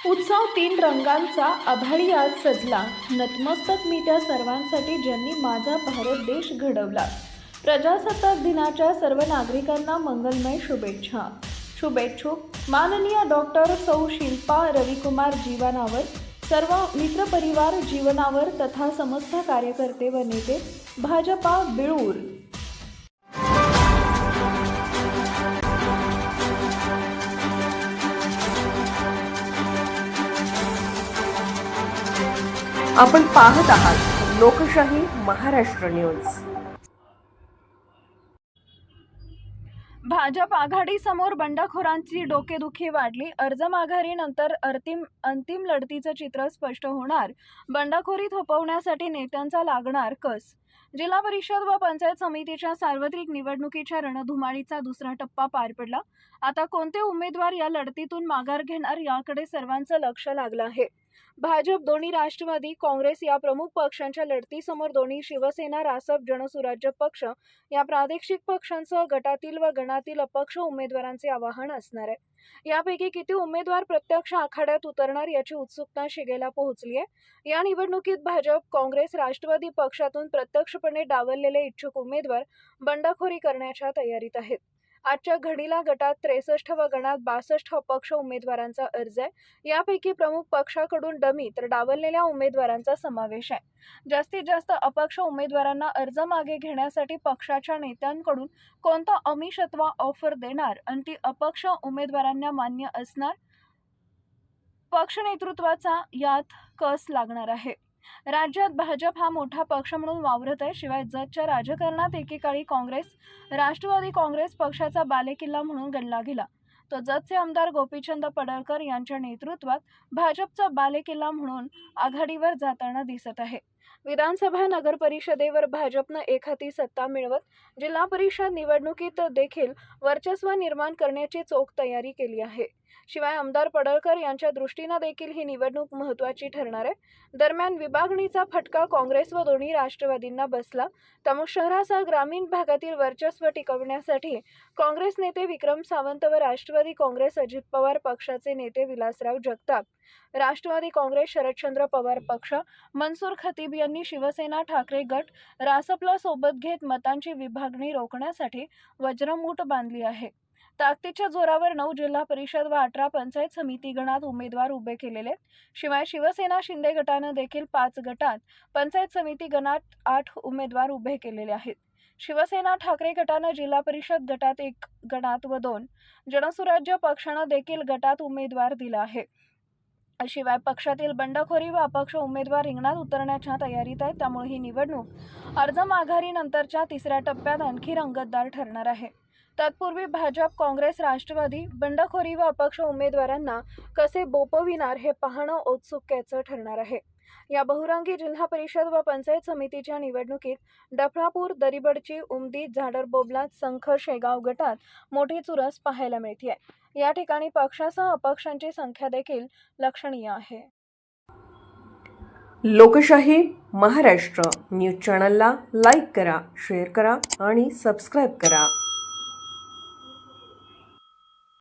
उत्सव तीन रंगांचा आभाळी आज सजला. नतमस्तक मी त्या सर्वांसाठी ज्यांनी माझा भारत देश घडवला. प्रजासत्ताक दिनाच्या सर्व नागरिकांना मंगलमय शुभेच्छा. शुभेच्छुक माननीय डॉक्टर सौ शिल्पा रविकुमार जीवनावर, सर्व मित्रपरिवार जीवनावर तथा समस्त कार्यकर्ते व नेते भाजपा बिळूर. आपण पाहत आहात लोकशाही महाराष्ट्र न्यूज. भाजप आघाडीसमोर बंडखोरांची डोकेदुखी वाढली. अर्ज माघारीनंतर अंतिम लढतीचं चित्र स्पष्ट होणार. बंडखोरी थोपवण्यासाठी नेत्यांचा लागणार कस. जिल्हा परिषद व पंचायत समितीच्या सार्वत्रिक निवडणुकीच्या रणधुमाळीचा दुसरा टप्पा पार पडला. आता कोणते उमेदवार या लढतीतून माघार घेणार याकडे सर्वांचं लक्ष लागलं आहे. भाजप, दोन्ही राष्ट्रवादी काँग्रेस या प्रमुख पक्षांच्या लढतीसमोर दोन्ही शिवसेना, रासप, जनसुराज्य पक्ष या प्रादेशिक पक्षांसह गटातील व गणातील अपक्ष उमेदवारांचे आवाहन असणार आहे. यापैकी किती उमेदवार प्रत्यक्ष आखाड्यात उतरणार याची उत्सुकता शिगेला पोहोचली आहे. या निवडणुकीत भाजप, काँग्रेस, राष्ट्रवादी पक्षातून प्रत्यक्षपणे डावललेले इच्छुक उमेदवार बंडखोरी करण्याच्या तयारीत आहेत. आजच्या घडीला गटात 63 व गणात 62 अपक्ष उमेदवारांचा अर्ज आहे. यापैकी प्रमुख पक्षाकडून डमी तर डावललेल्या उमेदवारांचा समावेश आहे. जास्तीत जास्त अपक्ष उमेदवारांना अर्ज मागे घेण्यासाठी पक्षाच्या नेत्यांकडून कोणतं आमिष अथवा ऑफर देणार आणि ती अपक्ष उमेदवारांना मान्य असणार, पक्ष नेतृत्वाचा यात कस लागणार आहे. राज्यात भाजप हा मोठा पक्ष म्हणून वावरत आहे. शिवाय जतच्या राजकारणात एकेकाळी काँग्रेस, राष्ट्रवादी काँग्रेस पक्षाचा बालेकिल्ला म्हणून गणला गेला. तो जतचे आमदार गोपीचंद पडळकर यांच्या नेतृत्वात भाजपचा बालेकिल्ला म्हणून आघाडीवर जाताना दिसत आहे. विधानसभा, नगर परिषदेवर भाजपनं एकहाती सत्ता मिळवत जिल्हा परिषद निवडणुकीत देखील वर्चस्व निर्माण करण्याची चोख तयारी केली आहे. शिवाय आमदार पडळकर यांच्या दृष्टीनं देखील ही निवडणूक महत्त्वाची ठरणार आहे. दरम्यान विभागणीचा फटका काँग्रेस व दोन्ही राष्ट्रवादींना बसला. त्यामुळे शहरासह ग्रामीण भागातील वर्चस्व टिकवण्यासाठी काँग्रेस नेते विक्रम सावंत व राष्ट्रवादी काँग्रेस अजित पवार पक्षाचे नेते विलासराव जगताप, राष्ट्रवादी काँग्रेस शरदचंद्र पवार पक्ष मनसूर खतीब यांनी शिवसेना ठाकरे गट रासपला सोबत घेत मतांची विभागणी रोखण्यासाठी वज्रमूठ बांधली आहे. ताकदीच्या जोरावर 9 जिल्हा परिषद व 18 पंचायत समिती गणात उमेदवार उभे केलेले. शिवाय शिवसेना शिंदे गटानं देखील 5 गटात, पंचायत समिती गणात 8 उमेदवार उभे केलेले आहेत. शिवसेना ठाकरे गटानं जिल्हा परिषद गटात 1 गणात व 2, जनसुराज्य पक्षानं देखील गटात उमेदवार दिला आहे. शिवाय पक्षातील बंडखोरी व अपक्ष उमेदवार रिंगणात उतरण्याच्या तयारीत आहेत. त्यामुळे ही निवडणूक अर्ज माघारीनंतरच्या तिसऱ्या टप्प्यात आणखी रंगतदार ठरणार आहे. तत्पूर्वी भाजप, काँग्रेस, राष्ट्रवादी बंडखोरी व अपक्ष उमेदवारांना कसे बोपविणार हे पाहणं औत्सुक्याचं ठरणार आहे. या बहुरंगी जिल्हा परिषद व पंचायत समितीच्या निवडणुकीत डफळापूर, दरिबडची, उमदी, झाडरबोबला, संख, शेगाव गटात मोठी चुरस पाहायला मिळते. या ठिकाणी पक्षासह अपक्षांची संख्या देखील लक्षणीय आहे. लोकशाही महाराष्ट्र न्यूज चॅनलला लाईक करा, शेअर करा आणि सबस्क्राईब करा.